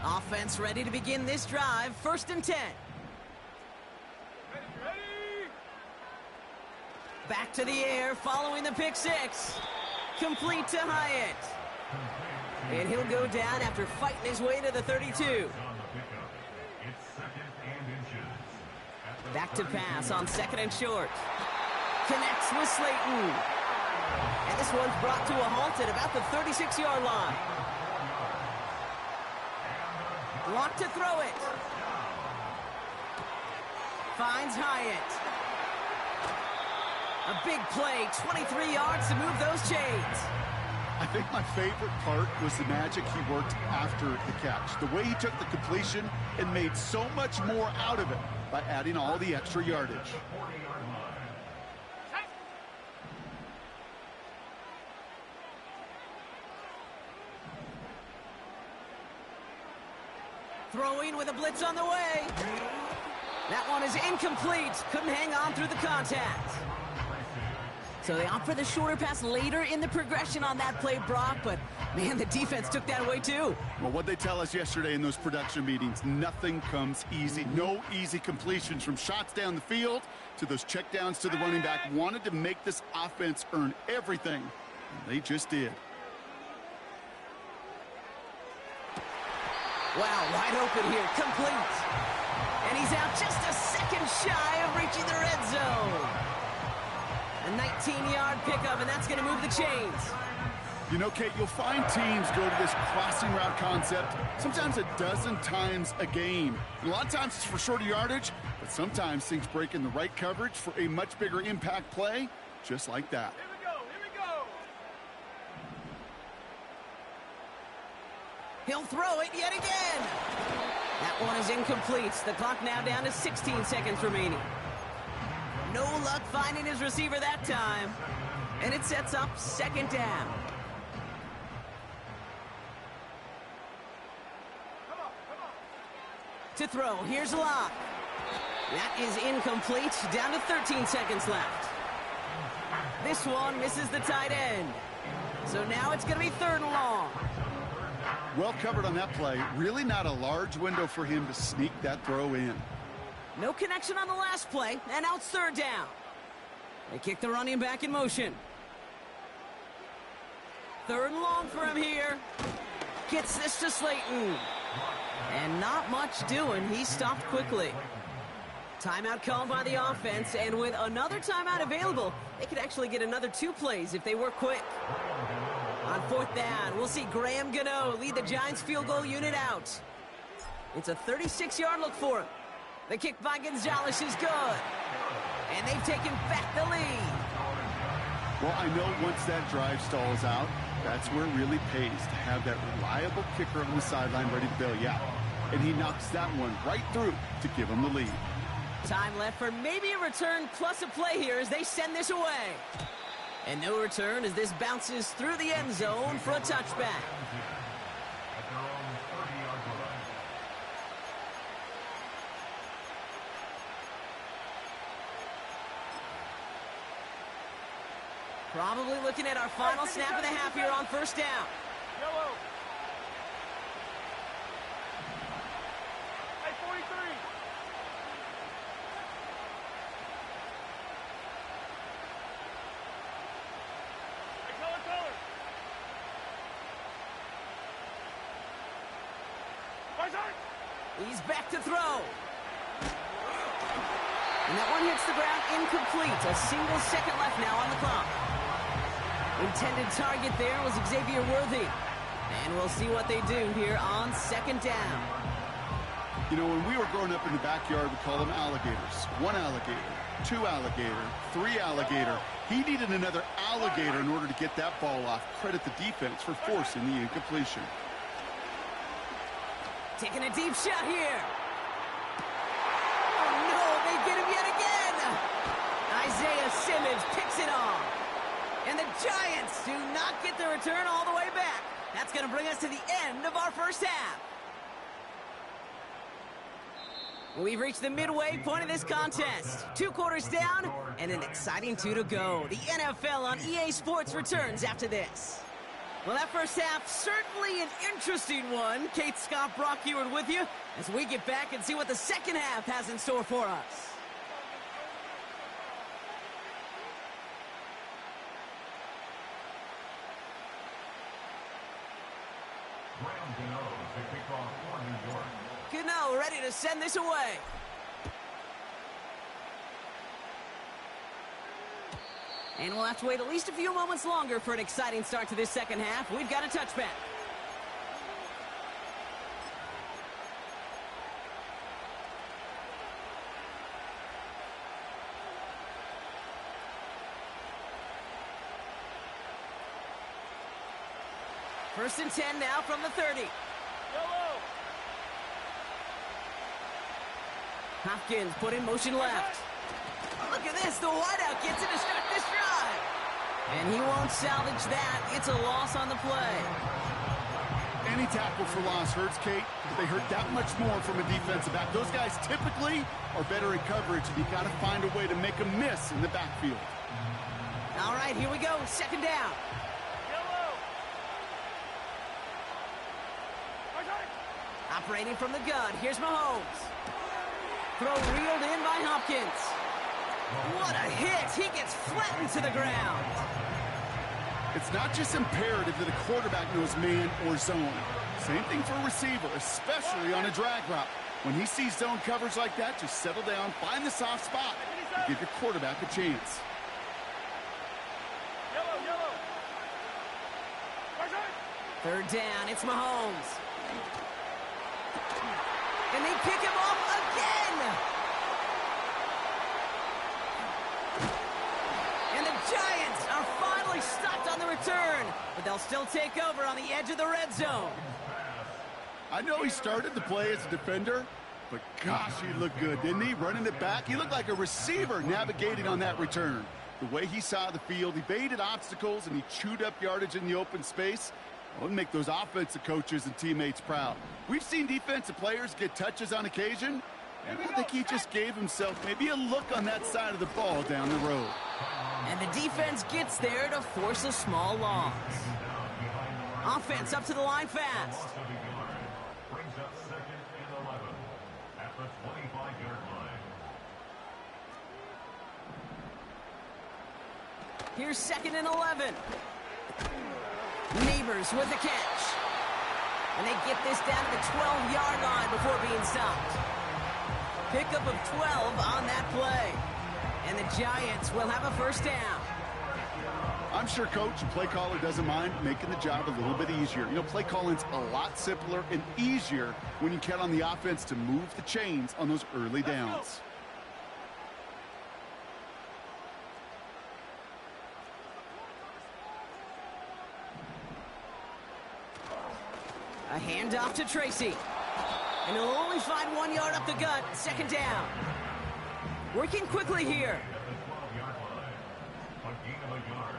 S1: Offense ready to begin this drive. 1st and 10.
S3: Ready!
S1: Back to the air following the pick six. Complete to Hyatt. And he'll go down after fighting his way to the 32. Back to pass on 2nd and short. Connects with Slayton. And this one's brought to a halt at about the 36-yard line. Lock to throw it. Finds Hyatt. A big play, 23 yards to move those chains.
S2: I think my favorite part was the magic he worked after the catch. The way he took the completion and made so much more out of it by adding all the extra yardage.
S1: Throwing with a blitz on the way. That one is incomplete. Couldn't hang on through the contact. So they opt for the shorter pass later in the progression on that play, Brock, but man, the defense took that away too.
S2: Well, what they tell us yesterday in those production meetings, nothing comes easy. No easy completions, from shots down the field to those checkdowns to the running back. Wanted to make this offense earn everything. And they just did.
S1: Wow, wide open here, complete. And he's out just a second shy of reaching the red zone. A 19-yard pickup, and that's going to move the chains.
S2: You know, Kate, you'll find teams go to this crossing route concept sometimes a dozen times a game. And a lot of times it's for shorter yardage, but sometimes things break in the right coverage for a much bigger impact play, just like that.
S3: Here we go, here we go!
S1: He'll throw it yet again. That one is incomplete. The clock now down to 16 seconds remaining. No luck finding his receiver that time. And it sets up 2nd down. To throw, here's Locke. That is incomplete. Down to 13 seconds left. This one misses the tight end. So now it's going to be 3rd and long.
S2: Well covered on that play. Really not a large window for him to sneak that throw in.
S1: No connection on the last play, and now it's 3rd down. They kick the running back in motion. 3rd and long for him here. Gets this to Slayton. And not much doing. He stopped quickly. Timeout called by the offense, and with another timeout available, they could actually get another 2 plays if they work quick. On 4th down, we'll see Graham Gano lead the Giants field goal unit out. It's a 36-yard look for him. The kick by Gonzalez is good. And they've taken back the lead.
S2: Well, I know once that drive stalls out, that's where it really pays to have that reliable kicker on the sideline ready to bail you out. And he knocks that one right through to give him the lead.
S1: Time left for maybe a return plus a play here as they send this away. And no return as this bounces through the end zone for a touchback. Probably looking at our final snap of the half here on 1st down.
S3: Yellow! Hey, 43! Hey, color!
S1: He's back to throw. And that one hits the ground incomplete. A single second left now on the clock. Intended target there was Xavier Worthy. And we'll see what they do here on 2nd down.
S2: You know, when we were growing up in the backyard, we called them alligators. 1 alligator, 2 alligator, 3 alligator. He needed another alligator in order to get that ball off. Credit the defense for forcing the incompletion.
S1: Taking a deep shot here. Oh, no, they get him yet again. Isaiah Simmons picks it off. And the Giants do not get the return all the way back. That's going to bring us to the end of our 1st half. We've reached the midway point of this contest. 2 quarters down and an exciting 2 to go. The NFL on EA Sports returns after this. Well, that first half, certainly an interesting one. Kate, Scott, Brock Ewart with you as we get back and see what the second half has in store for us. Gano ready to send this away. And we'll have to wait at least a few moments longer for an exciting start to this second half. We've got a touchback. First and 10 now from the 30.
S3: Yellow.
S1: Hopkins put in motion left. Look at this, the wideout gets it to start this drive. And he won't salvage that. It's a loss on the play.
S2: Any tackle for loss hurts, Kate, but they hurt that much more from a defensive back. Those guys typically are better in coverage, and you got to find a way to make a miss in the backfield.
S1: All right, here we go, second down.
S3: Yellow.
S1: Operating from the gun, here's Mahomes. Throw reeled in by Hopkins. What a hit! He gets flattened to the ground.
S2: It's not just imperative that a quarterback knows man or zone. Same thing for a receiver, especially on a drag route. When he sees zone coverage like that, just settle down, find the soft spot, and give your quarterback a chance.
S3: Yellow.
S1: Third down, it's Mahomes. And they pick him off again! And the Giants are finally stopped on the return, but they'll still take over on the edge of the red zone.
S2: I know he started the play as a defender, but gosh, he looked good, didn't he? Running it back, he looked like a receiver navigating on that return. The way he saw the field, he baited obstacles, and he chewed up yardage in the open space. Well, it'll make those offensive coaches and teammates proud. We've seen defensive players get touches on occasion, and I think he just gave himself maybe a look on that side of the ball down the road.
S1: And the defense gets there to force a small loss. Offense up to the line fast.
S4: Brings up 2nd and 11 at the 25-yard line.
S1: Here's 2nd and 11. Neighbors with the catch. And they get this down to the 12-yard line before being stopped. Pickup of 12 on that play. And the Giants will have a first down.
S2: I'm sure coach and play caller doesn't mind making the job a little bit easier. You know, play calling's a lot simpler and easier when you count on the offense to move the chains on those early downs.
S1: A handoff to Tracy. And he'll only find 1 yard up the gut. Second down. Working quickly here.
S4: At the 12-yard line, a gain of a yard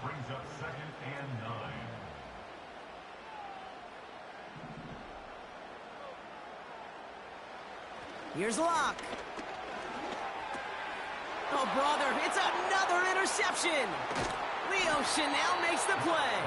S4: brings up 2nd and 9.
S1: Here's Locke. Oh, brother, it's another interception. Leo Chanel makes the play.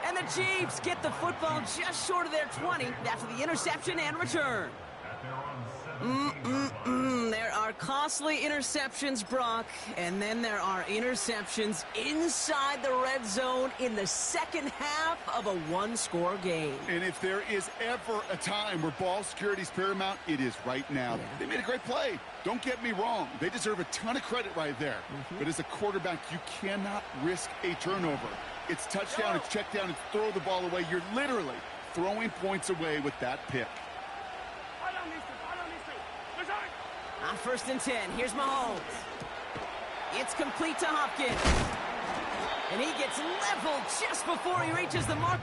S1: And the Chiefs get the football just short of their 20 after the interception and return.
S4: At their own 17-yard line.
S1: There are costly interceptions, Brock, and then there are interceptions inside the red zone in the second half of a one-score game.
S2: And if there is ever a time where ball security is paramount, it is right now.
S1: Yeah.
S2: They made a great play. Don't get me wrong. They deserve a ton of credit right there. But as a quarterback, you cannot risk a turnover. It's touchdown, it's check down, it's throw the ball away. You're literally throwing points away with that pick.
S1: On 1st and 10, here's Mahomes. It's complete to Hopkins. And he gets leveled just before he reaches the mark.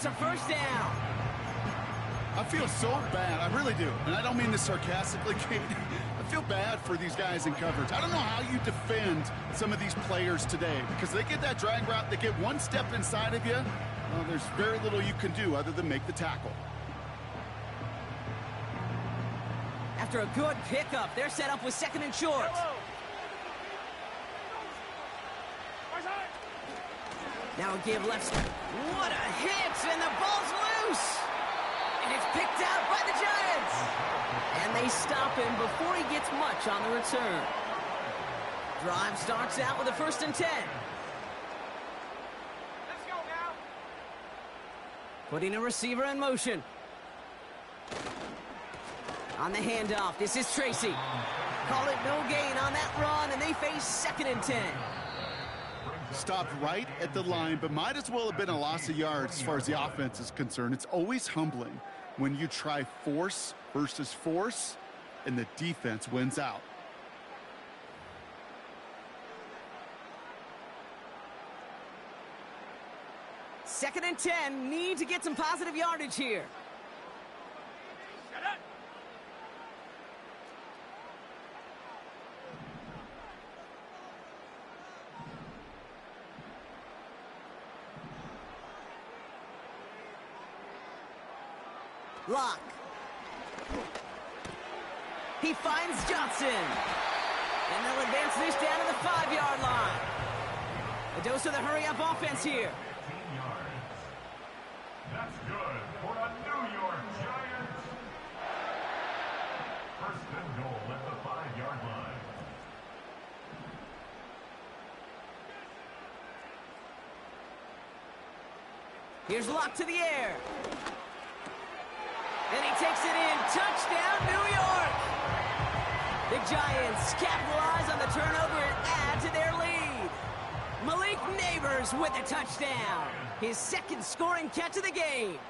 S1: a first down.
S2: I feel so bad. I really do. And I don't mean this sarcastically, Kate. I feel bad for these guys in coverage. I don't know how you defend some of these players today because they get that drag route, they get one step inside of you. Well, there's very little you can do other than make the tackle.
S1: After a good pickup, they're set up with second and short. Now a give left. What a hit, and the ball's loose. And it's picked out by the Giants. And they stop him before he gets much on the return. Drive starts out with a 1st and 10.
S3: Let's go now.
S1: Putting a receiver in motion. On the handoff, this is Tracy. Call it no gain on that run, and they face 2nd and 10.
S2: Stopped right at the line, but might as well have been a loss of yards as far as the offense is concerned. It's always humbling when you try force versus force, and the defense wins out.
S1: Second and 10, need to get some positive yardage here.
S3: Shut up.
S1: Lock. He finds Johnson. And they'll advance this down to the 5-yard line. A dose of the hurry-up offense here.
S4: 15 yards. That's good for a New York Giants. 1st and goal at the 5-yard line.
S1: Here's Lock to the air. And he takes it in. Touchdown, New York! The Giants capitalize on the turnover and add to their lead. Malik Neighbors with a touchdown. His 2nd scoring catch of the game.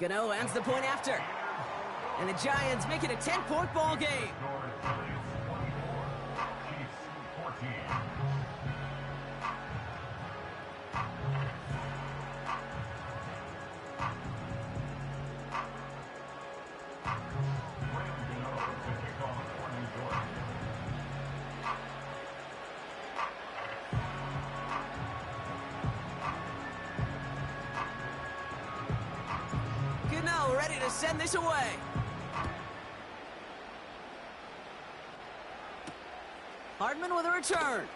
S1: Gano ends the point after. And the Giants make it a 10-point ball game.
S4: Chiefs 14.
S1: Gano ready to send this away. Hardman with a return.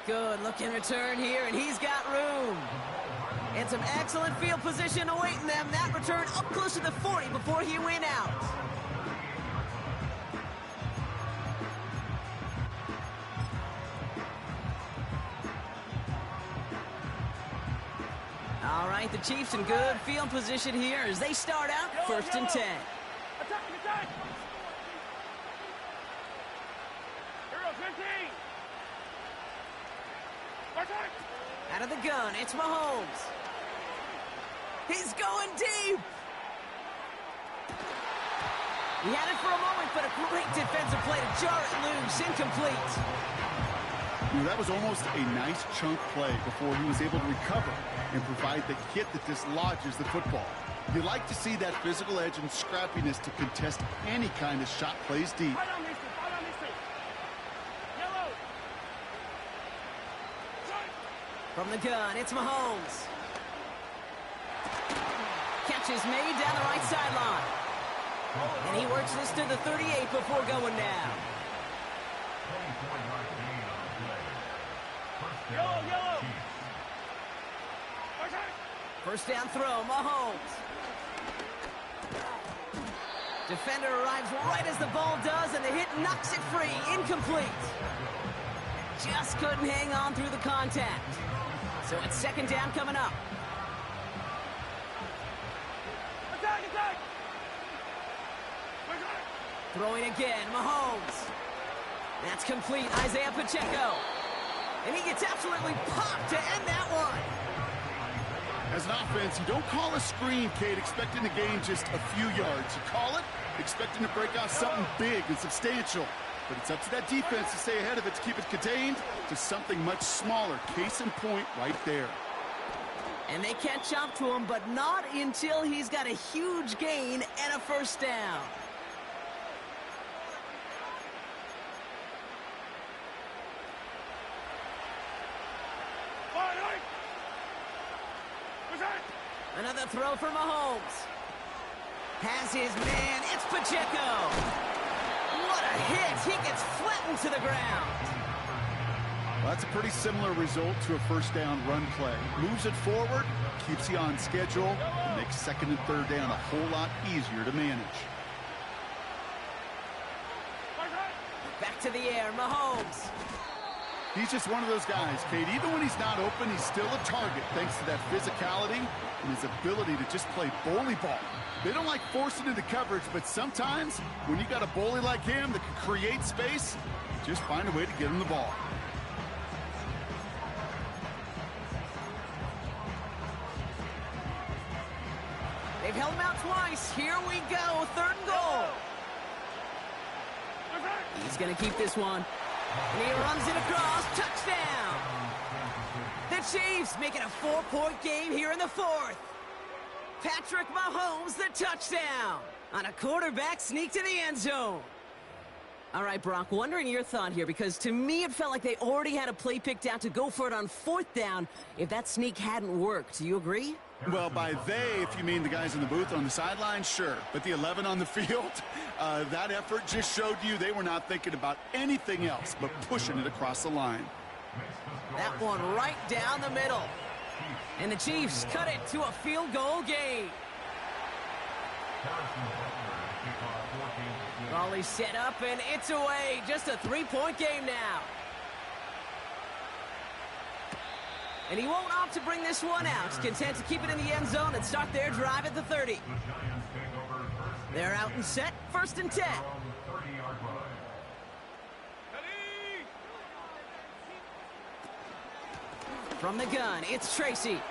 S1: Good looking return here, and he's got room. And some excellent field position awaiting them. That return up close to the 40 before he went out. All right, the Chiefs in good field position here as they start out 1st and 10.
S3: Attack, attack. Hero 15. Attack.
S1: Out of the gun, it's Mahomes. He's going deep. He had it for a moment, but a great defensive play to jar it loose. Incomplete.
S2: That was almost a nice chunk play before he was able to recover and provide the hit that dislodges the football. You like to see that physical edge and scrappiness to contest any kind of shot plays deep.
S3: Right on these two. Right on these two. Yellow.
S1: From the gun, it's Mahomes. Catch is made down the right sideline. And he works this to the 38 before going down.
S4: 24-yard gain on the play. First down,
S3: Yellow, yellow.
S4: Chiefs.
S3: Attack.
S1: First down throw, Mahomes. Defender arrives right as the ball does, and the hit knocks it free. Incomplete. Just couldn't hang on through the contact. So it's 2nd down coming up.
S3: Attack, attack. Attack.
S1: Throwing again, Mahomes. That's complete, Isaiah Pacheco. And he gets absolutely popped to end that one.
S2: As an offense, you don't call a screen, Kate, expecting to gain just a few yards. You call it expecting to break off something big and substantial. But it's up to that defense to stay ahead of it, to keep it contained to something much smaller. Case in point right there.
S1: And they catch up to him, but not until he's got a huge gain and a first down. Another throw for Mahomes. Has his man. It's Pacheco. What a hit. He gets flattened to the ground.
S2: Well, that's a pretty similar result to a first down run play. Moves it forward, keeps you on schedule, and makes second and third down a whole lot easier to manage.
S1: Back to the air, Mahomes.
S2: He's just one of those guys, Kate. Even when he's not open, he's still a target thanks to that physicality and his ability to just play bully ball. They don't like forcing into coverage, but sometimes when you got a bully like him that can create space, just find a way to get him the ball.
S1: They've held him out twice. Here we go. Third and goal. He's going to keep this one. And he runs it across. Touchdown. The Chiefs make it a 4-point game here in the fourth. Patrick Mahomes, the touchdown on a quarterback sneak to the end zone. All right, Brock, wondering your thought here, because to me it felt like they already had a play picked out to go for it on fourth down if that sneak hadn't worked. Do you agree?
S2: Well, by they, if you mean the guys in the booth on the sideline, sure. But the 11 on the field, that effort just showed you they were not thinking about anything else but pushing it across the line.
S1: That one right down the middle. And the Chiefs cut it to a field goal game. Raleigh set up, and it's away. Just a 3-point game now. And he won't opt to bring this one out. Content to keep it in the end zone and start their drive at the 30. They're out and set. First and 10. From the gun, it's Tracy.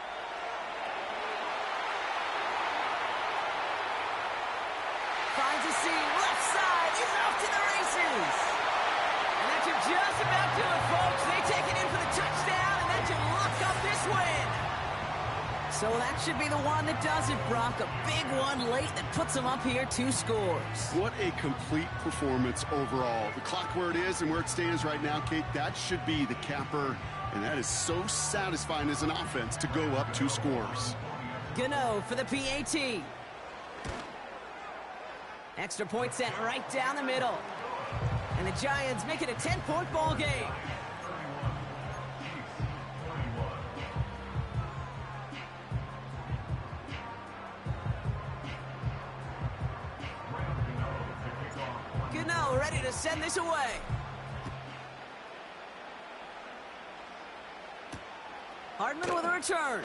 S1: Finds a seam, left side, he's off to the races. And that should just about do it, folks. They take it in for the touchdown, and that should lock up this win. So that should be the one that does it, Brock. A big one late that puts them up here 2 scores.
S2: What a complete performance overall. The clock where it is and where it stands right now, Kate, that should be the capper. And that is so satisfying as an offense to go up 2 scores.
S1: Gano for the PAT. Extra point set right down the middle. And the Giants make it a 10-point ball game. Gano ready to send this away. Hardman with a return.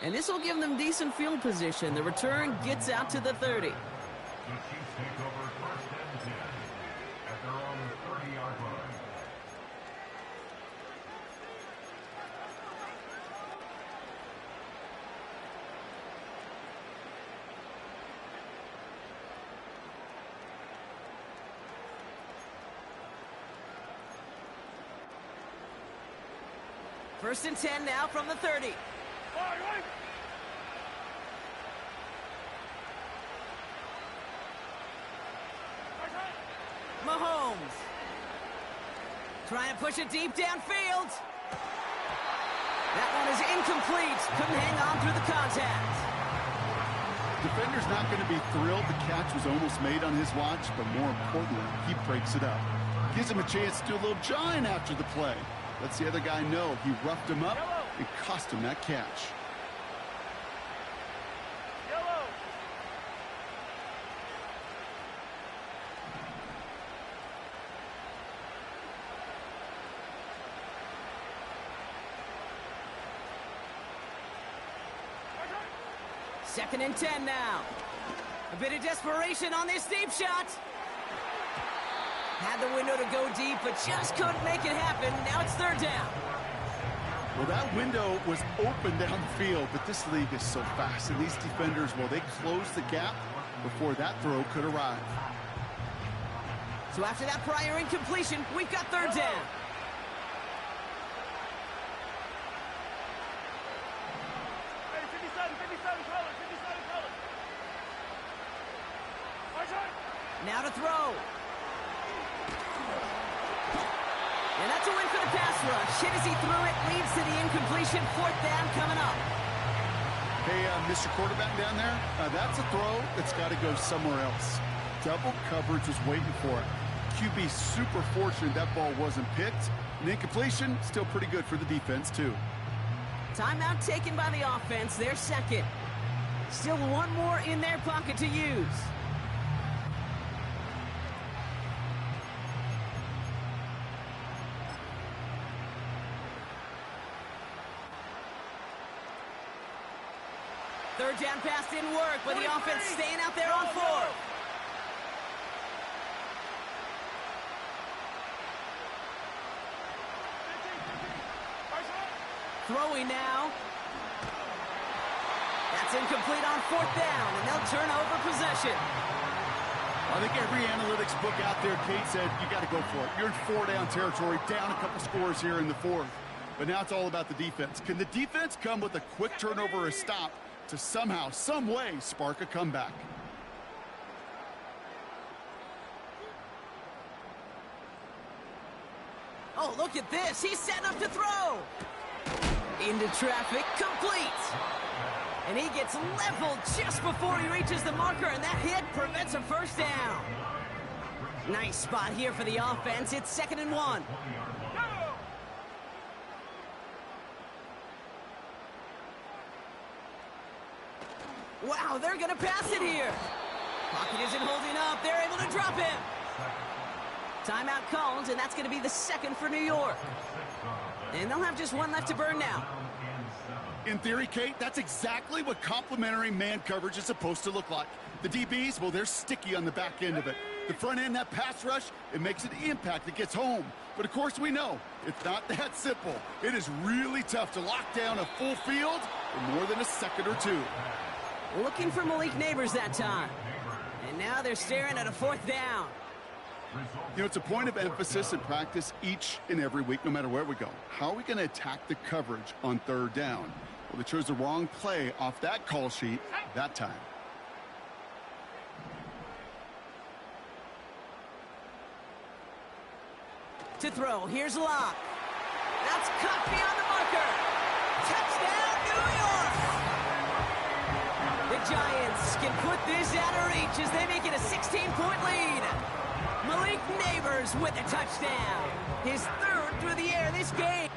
S1: And this will give them decent field position. The return gets out to the 30.
S4: The Chiefs take over first and 10 at their own 30-yard line.
S1: First and 10 now from the 30. Mahomes. Trying to push it deep downfield. That one is incomplete. Couldn't hang on through the contact.
S2: Defender's not going to be thrilled the catch was almost made on his watch, but more importantly, he breaks it up. Gives him a chance to do a little jawing after the play. Lets the other guy know he roughed him up and cost him that catch.
S1: Second and 10 now. A bit of desperation on this deep shot. Had the window to go deep, but just couldn't make it happen. Now it's third down.
S2: Well, that window was open down the field, but this league is so fast. And these defenders, well, they closed the gap before that throw could arrive.
S1: So after that prior incompletion, we've got third down.
S3: Hey, 57 colors, 57 colors.
S1: Now to throw. And that's a win for the pass rush. Hit as he threw it, leads to the incompletion. Fourth down coming up.
S2: Hey, Mr. Quarterback down there, that's a throw that's got to go somewhere else. Double coverage is waiting for it. QB super fortunate that ball wasn't picked. An incompletion, still pretty good for the defense, too.
S1: Timeout taken by the offense, their second. Still one more in their pocket to use. Third down pass didn't work, but the offense staying out there on fourth. Throwing now. That's incomplete on fourth down, and they'll turn over possession.
S2: I think every analytics book out there, Kate said, you got to go for it. You're in four-down territory, down a couple scores here in the fourth. But now it's all about the defense. Can the defense come with a quick turnover or a stop to somehow, some way, spark a comeback?
S1: Oh, look at this. He's setting up to throw. Into traffic, complete. And he gets leveled just before he reaches the marker, and that hit prevents a first down. Nice spot here for the offense. It's 2nd and 1. Wow, they're going to pass it here. Pocket isn't holding up. They're able to drop him. Timeout called, and that's going to be the second for New York. And they'll have just one left to burn now.
S2: In theory, Kate, that's exactly what complementary man coverage is supposed to look like. The DBs, well, they're sticky on the back end of it. The front end, that pass rush, it makes an impact that gets home. But, of course, we know it's not that simple. It is really tough to lock down a full field in more than a second or two.
S1: Looking for Malik Neighbors that time. And now they're staring at a fourth down.
S2: You know, it's a point of emphasis in practice each and every week, no matter where we go. How are we going to attack the coverage on third down? Well, they chose the wrong play off that call sheet that time.
S1: To throw, here's Locke. That's cut beyond the marker. Touchdown, New York! The Giants can put this out of reach as they make it a 16-point lead. Malik Neighbors with a touchdown. His third through the air this game.